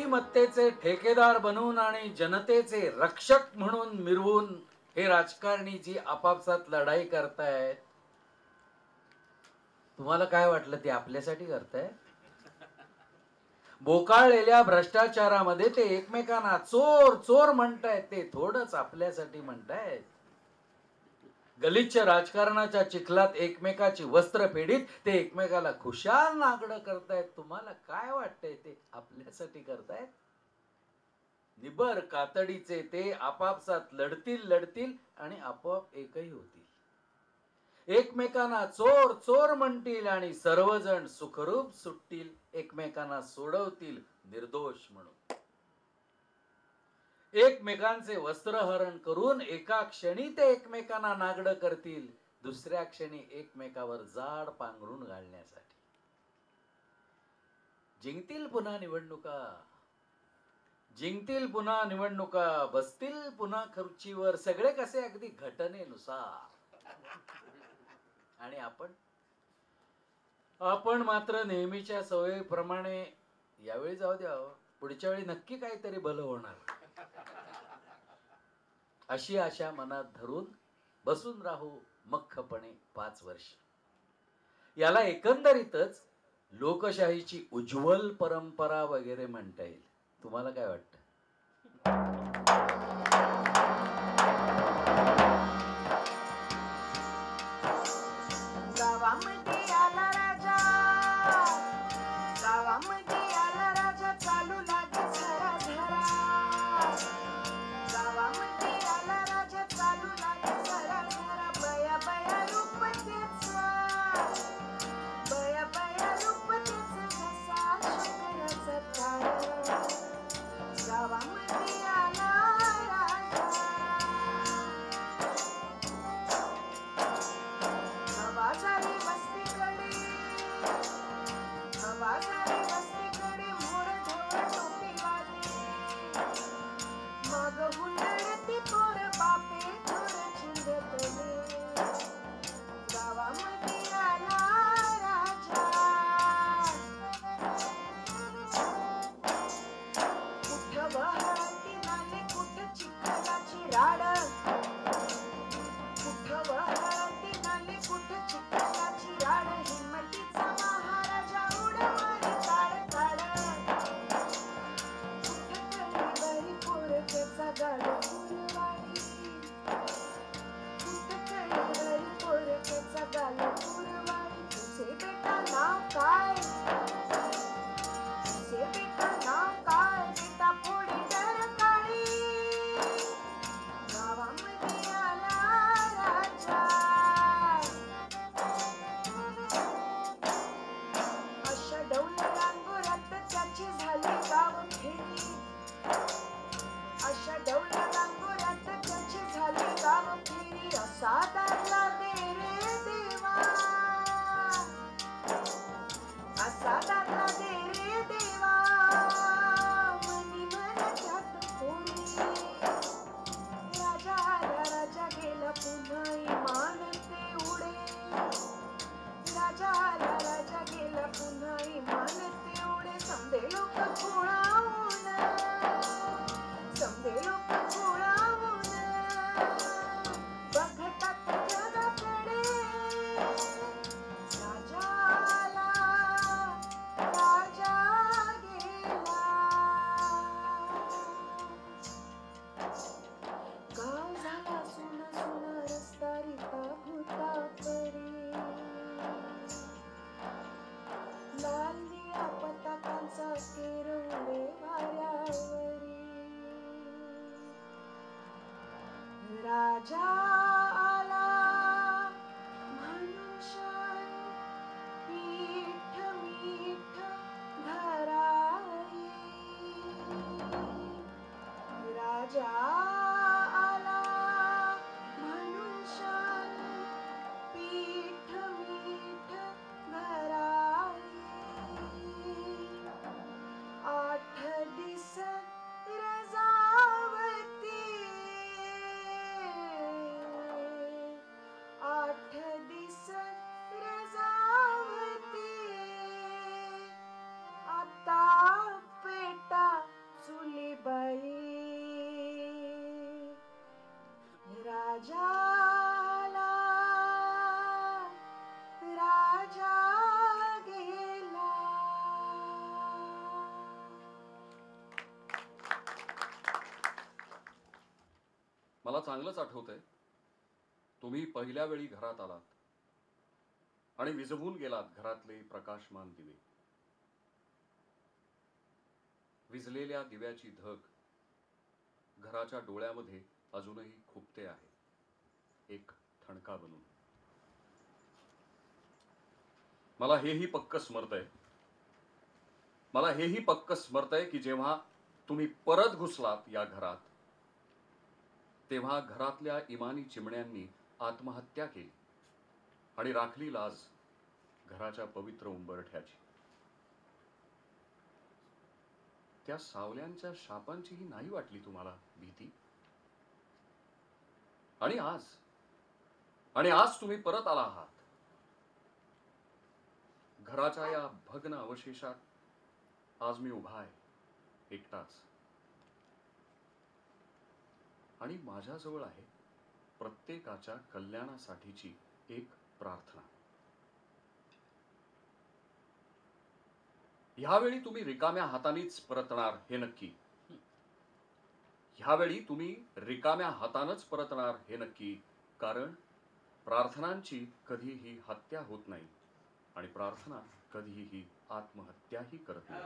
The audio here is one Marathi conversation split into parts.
नीतिमत्तेचे ठेकेदार बनून आणि जनतेचे रक्षक म्हणून मिरवून हे राजकारणी जी आपापसात लढाई करतायत, तुम्हाला काय वाटलं ते आपल्यासाठी करताय? बोकाळलेल्या भ्रष्टाचारामध्ये ते एकमेकांना चोर चोर म्हणतायत, ते थोडंच आपल्यासाठी म्हणतायत. गलिच्छ राजकारणाच्या चिखलात एकमेकाची वस्त्र फेडीत ते एकमेकाला खुशाल नागडं करतायत. तुम्हाला काय वाटतंय ते आपल्यासाठी करतायत? निबर कातडीचे ते आपापसात लढतील आणि आपोआप एकही होतील. एकमेकांना चोर चोर म्हणतील आणि सर्वजण सुखरूप सुटतील, एकमेकांना सोडवतील निर्दोष म्हणून. एकमेकांचे वस्त्रहरण करून एका क्षणी ते एकमेकांना नागडं करतील, दुसऱ्या क्षणी एकमेकावर जाड पांघरून घालण्यासाठी. जिंकतील पुन्हा निवडणुका, बसतील पुन्हा खुर्चीवर, सगळे कसे अगदी घटनेनुसार. आणि आपण मात्र नेहमीच्या सवयीप्रमाणे यावेळी जाऊ द्या, पुढच्या वेळी नक्की काहीतरी भलं होणार, अशी आशा मनात धरून बसून राहू मख्खपणे 5 वर्ष. याला एकंदरीतच लोकशाहीची उज्ज्वल परंपरा वगैरे म्हणता येईल. तुम्हाला काय वाटतं? गावामध्ये आला राजा, गावामध्ये आला राजा, चालू लागे झरा झरा. गावामध्ये आला राजा, चालू लागे झरा झरा. बया बया रूप त्याचा, बया बया रूप त्याचा, जसा शंकराचा तारा. गावामध्ये आला राजा, हवा झाली वस्तीकडे, हवा झाली वस्तीकडे, मोर ढोल टोपीवाले. मग हुंदडती पोर बापे थोर चिंधतले. गावामध्ये आला राजा, कुठं वहती नाले, कुठं चिखलाची राड. कुठं वहती नाले, कुठं चिखलाची राड. हिम्मतीचा महाराजा उड मारी काढ काढ. कुठं कळीवरी पोर त्याचा गाल पुरवाडी, कुठं कळीवरी पोर त्याचा गाल पुरवाडी. तुझे बेटा नाव काय, तुझे बेटा नाव काय, बेटा फोडी डर काळी. गावामध्ये आला राजा, अशा डौल रांगोरात त्याची झाली गावखेडी. अशा डौल रांगोरात त्याची झाली गावखेडी. असा दारला दे रे देवा, असा दारला दे रे देवा. मनी मनाच्यात कोणी, राजा आला राजा गेला पुन्हा इमान ते उडे. राजा आला राजा गेला पुन्हा इमान ते उडे. समदे लोक खुळावून, समदे लोक खुळावून बघतात जगाकडे. राजा आला राजा गेला. गाव झाला सुना सुना, रस्ता रिता भूता परी. लाल निळा पताकांचा केरवले वाऱ्यावरी. राजा आला म्हणून शान, पीठ मीठ धराई. राजा आला म्हणून शान, पीठ मीठ धराई. 8 दिस रजावती, राजा आला, राजा गेला. मला चांगलंच आठवतंय, तुम्ही पहिल्या वेळी घरात आलात आणि विझवून गेलात घरातले प्रकाशमान दिवे. विझलेल्या दिव्याची धग घराच्या डोळ्यामध्ये अजूनही खुपते आहे, एक ठणका बनून. मला हेही पक्क स्मरतंय की जेव्हा तुम्ही परत घुसलात या घरात, तेव्हा घरातल्या इमानी चिमण्यांनी आत्महत्या केली आणि राखली लाज घराच्या पवित्र उंबरठ्याची. त्या सावल्यांच्या शापांचीही नाही वाटली तुम्हाला भीती? आणि आज तुम्ही परत आला आहात. घराच्या या भग्न अवशेषात आज मी उभा आहे, एकटाच. आणि माझ्याजवळ आहे प्रत्येकाच्या कल्याणासाठीची एक प्रार्थना. ह्यावेळी तुम्ही रिकाम्या हातानेच परतणार हे नक्की. कारण प्रार्थनांची कधीही हत्या होत नाही आणि प्रार्थना कधीही आत्महत्याही करत नाही.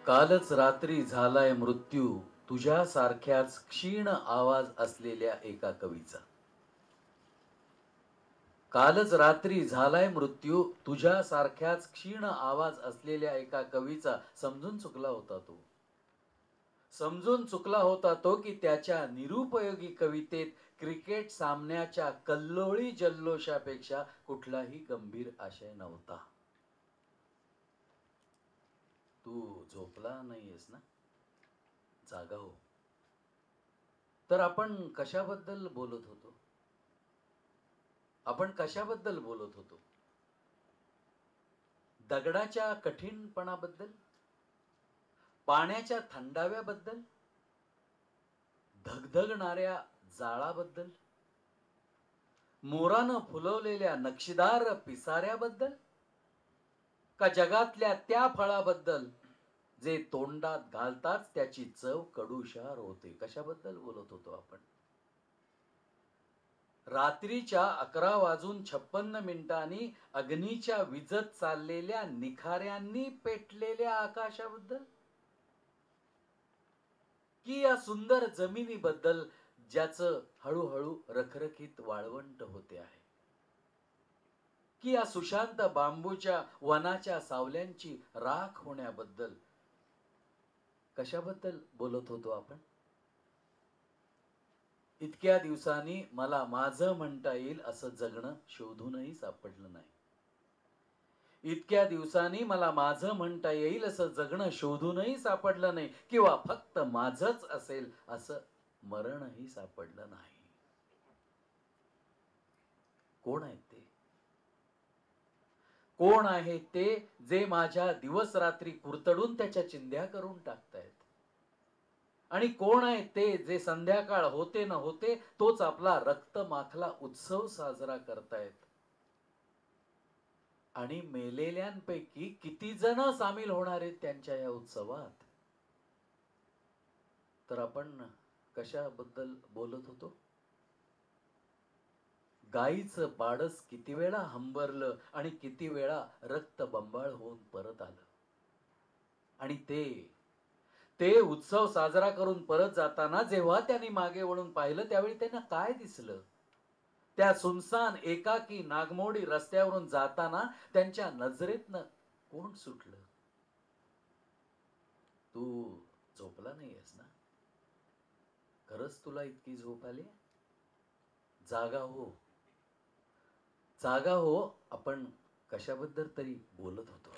कालच रात्री झालाय मृत्यू तुझ्यासारख्याच क्षीण आवाज असलेल्या एका कवीचा. कालच रात्री झालाय मृत्यू तुझ्यासारख्याच क्षीण आवाज असलेल्या एका कवीचा. समजून चुकला होता तो की त्याच्या निरुपयोगी कवितेत क्रिकेट सामन्याच्या कल्लोळी जल्लोषापेक्षा कुठलाही गंभीर आशय नव्हता. तू झोपला नाहीयेस ना? जागा हो. तर आपण कशाबद्दल बोलत होतो? दगडाच्या कठीणपणाबद्दल, पाण्याच्या थंडाव्याबद्दल, धगधगणाऱ्या जाळाबद्दल, मोरानं फुलवलेल्या नक्षीदार पिसाऱ्याबद्दल, का जगातल्या त्या फळाबद्दल जे तोंडात घालताच त्याची चव कडूशार होते? कशाबद्दल बोलत होतो आपण? रात्रीच्या 11:56 अग्नीच्या विजत चाललेल्या निखाऱ्यांनी पेटलेल्या आकाशाबद्दल, की या सुंदर जमिनीबद्दल ज्याचं हळूहळू रखरखीत वाळवंट होते आहे, की या सुशांत बांबूच्या वनाच्या सावल्यांची राख होण्याबद्दल? कशाबद्दल बोलत होतो आपण? इतक्या दिवसांनी मला माझं म्हणता येईल असं जगणं शोधूनही सापडलं नाही. इतक्या दिवसांनी मला माझं म्हणता येईल असं जगणं शोधूनही सापडलं नाही, किंवा फक्त माझंच असेल असं मरणही सापडलं नाही. कोण आहेत ते? कोण आहे ते जे माझ्या दिवस रात्री कुरतडून त्याच्या चिंध्या करून टाकतायत? आणि कोण आहे ते जे संध्याकाळ होते न होते तोच आपला रक्तमाखला उत्सव साजरा करतायत? आणि मेलेल्यांपैकी किती जण सामील होणार आहेत त्यांच्या या उत्सवात? तर आपण कशाबद्दल बोलत होतो? गाईचं पाडस किती वेळा हंबरलं आणि किती वेळा रक्त बंबाळ होऊन परत आलं. आणि ते उत्सव साजरा करून परत जाताना जेव्हा त्यांनी मागे वळून पाहिलं त्यावेळी त्यांना काय दिसलं? त्या सुनसान एकाकी नागमोडी रस्त्यावरून जाताना त्यांच्या नजरेतनं कोण सुटलं? तू झोपला नाहीयेस ना? खरंच तुला इतकी झोप आली? जागा हो. आपण कशाबद्दल तरी बोलत होतो.